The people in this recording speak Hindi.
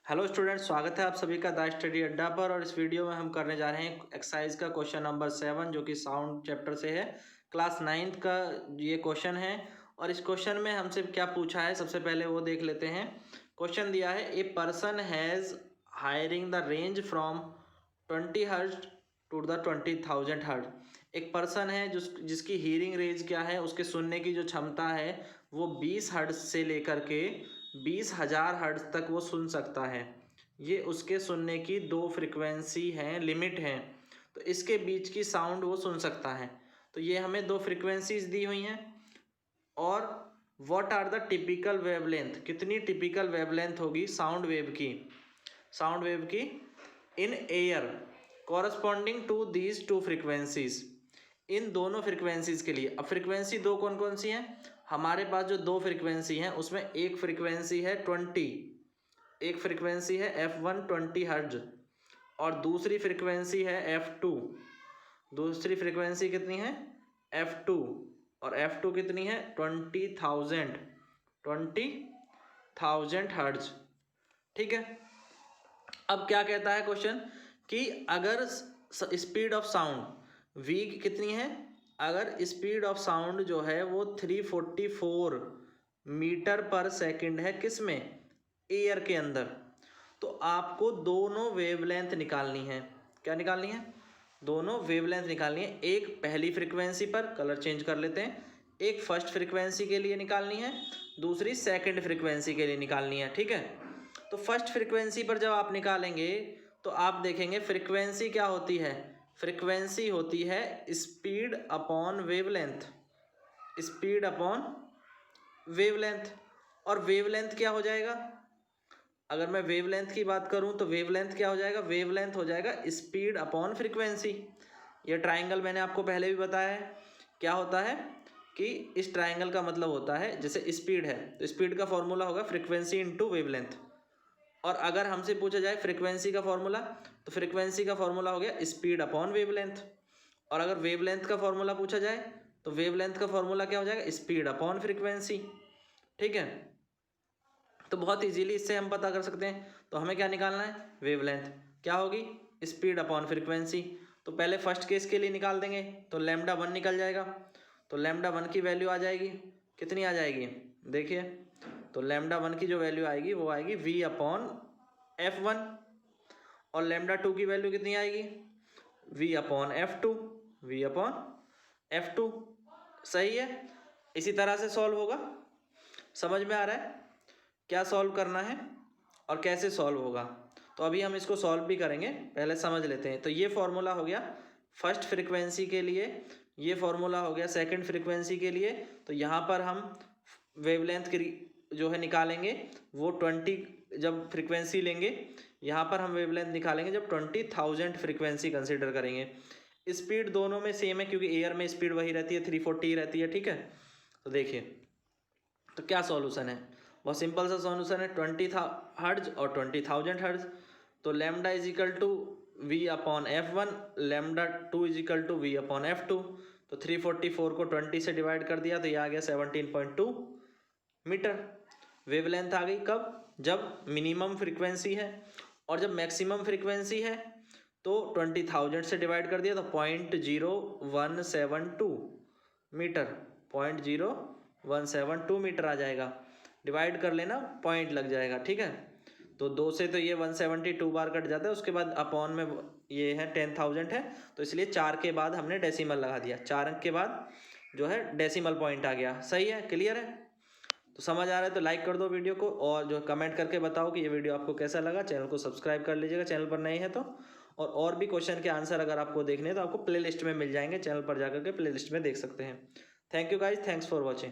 हेलो स्टूडेंट, स्वागत है आप सभी का द स्टडी अड्डा पर। और इस वीडियो में हम करने जा रहे हैं एक्सरसाइज का क्वेश्चन नंबर 7 जो कि साउंड चैप्टर से है। क्लास 9th का ये क्वेश्चन है। और इस क्वेश्चन में हमसे क्या पूछा है, सबसे पहले वो देख लेते हैं। क्वेश्चन दिया है, a person has hearing the range from 20 hertz to the 20,000 hertz. एक पर्सन है जिसकी हीयरिंग रेंज क्या है, उसके सुनने की जो क्षमता है वो 20 हर्ट्ज से लेकर के 20,000 हर्ट्ज तक वो सुन सकता है। ये उसके सुनने की दो फ्रिक्वेंसी हैं, लिमिट हैं। तो इसके बीच की साउंड वो सुन सकता है। तो ये हमें दो फ्रिक्वेंसीज दी हुई हैं। और what are the typical wavelength, कितनी टिपिकल वेवलेंथ होगी साउंड वेव की in air corresponding to these two frequencies. इन दोनों फ्रिक्वेंसीज के लिए, अब फ्रिक्वेंसी दो कौन कौन सी हैं हमारे पास, जो दो फ्रिक्वेंसी हैं उसमें एक फ्रिक्वेंसी है 20, एक फ्रिक्वेंसी है F1 20 हर्ट्ज और दूसरी फ्रिक्वेंसी है F2। दूसरी फ्रिक्वेंसी कितनी है F2, और F2 कितनी है 20,000 हर्ट्ज। ठीक है। अब क्या कहता है क्वेश्चन कि अगर स्पीड ऑफ साउंड v कितनी है, अगर स्पीड ऑफ साउंड जो है वो 344 मीटर पर सेकंड है, किस में, एयर के अंदर, तो आपको दोनों वेवलेंथ निकालनी है। क्या निकालनी है, दोनों वेवलेंथ निकालनी है। एक पहली फ्रीक्वेंसी पर, कलर चेंज कर लेते हैं, एक फर्स्ट फ्रीक्वेंसी के लिए निकालनी है, दूसरी सेकंड फ्रीक्वेंसी के लिए निकालनी है। ठीक है। तो फर्स्ट फ्रीक्वेंसी पर जब आप निकालेंगे तो आप देखेंगे फ्रीक्वेंसी क्या होती है, फ्रीक्वेंसी होती है speed upon wavelength, speed upon wavelength. और वेवलेंथ क्या हो जाएगा, अगर मैं वेवलेंथ की बात करूं तो वेवलेंथ क्या हो जाएगा, वेवलेंथ हो जाएगा स्पीड अपॉन फ्रीक्वेंसी। ये ट्राइंगल मैंने आपको पहले भी बताया है क्या होता है, कि इस ट्राइंगल का मतलब होता है, जैसे स्पीड है तो स्पीड का फॉर्मूला होगा फ्रीक्वेंसी इनटू वेवलेंथ। और अगर हमसे पूछा जाए फ्रीक्वेंसी का फॉर्मूला, तो फ्रीक्वेंसी का फॉर्मूला हो गया स्पीड अपॉन वेवलेंथ। और अगर वेवलेंथ का फॉर्मूला पूछा जाए तो वेवलेंथ का फॉर्मूला क्या हो जाएगा, स्पीड अपॉन फ्रीक्वेंसी। ठीक है। तो बहुत इजीली इससे हम पता कर सकते हैं। तो हमें क्या निकालना है, वेवलेंथ क्या होगी, स्पीड अपॉन फ्रीक्वेंसी। तो पहले फर्स्ट केस के लिए निकाल देंगे तो λ1 निकल जाएगा। तो λ1 की वैल्यू आ जाएगी, कितनी आ जाएगी, देखिए, तो λ1 की जो वैल्यू आएगी वो आएगी v अपॉन F1। और λ2 की वैल्यू कितनी आएगी, v upon F2, v upon F2। सही है। इसी तरह से सॉल्व होगा। समझ में आ रहा है क्या सॉल्व करना है और कैसे सॉल्व होगा। तो अभी हम इसको सॉल्व भी करेंगे, पहले समझ लेते हैं। तो ये फॉर्मूला हो गया फर्स्ट फ्रीक्वेंसी के लिए, ये फॉर्मूला हो गया सेकंड फ्रीक्वेंसी के लिए। तो यहाँ पर हम वेवलेंथ की जो है निकालेंगे वो 20, जब फ्रीक्वेंसी लेंगे यहाँ पर हम वेवलेंथ निकालेंगे जब 20,000 फ्रीक्वेंसी कंसिडर करेंगे। स्पीड दोनों में सेम है क्योंकि एयर में स्पीड वही रहती है, 340 रहती है। ठीक है। तो देखिए, तो क्या सॉल्यूशन है, बहुत सिंपल सा सॉल्यूशन है, 20 हर्ट्ज और 20,000 हर्ट्ज। तो lambda is equal to V upon F1, λ2 is equal to V upon F2। तो 344 को 20 से डिवाइड कर दिया तो ये आ गया 17.2 मीटर। वेवलेंथ आ गई कब, जब मिनिमम फ्रीक्वेंसी है। और जब मैक्सिमम फ्रीक्वेंसी है तो 20,000 से डिवाइड कर दिया तो 0.0172 मीटर, 0.0172 मीटर आ जाएगा। डिवाइड कर लेना, पॉइंट लग जाएगा। ठीक है। तो 2 से तो ये 172 बार कट जाता है, उसके बाद अपॉन में ये है 10,000 है, तो इसलिए 4 के बाद हमने डेसिमल लगा दिया, 4 अंक के बाद जो है डेसिमल पॉइंट आ गया। सही है, क्लियर है। तो समझ आ रहा है तो लाइक कर दो वीडियो को, और जो कमेंट करके बताओ कि ये वीडियो आपको कैसा लगा। चैनल को सब्सक्राइब कर लीजिएगा चैनल पर नए हैं तो। और भी क्वेश्चन के आंसर अगर आपको देखने हैं तो आपको प्लेलिस्ट में मिल जाएंगे, चैनल पर जाकर के प्लेलिस्ट में देख सकते हैं। Thank you guys, thanks for watching.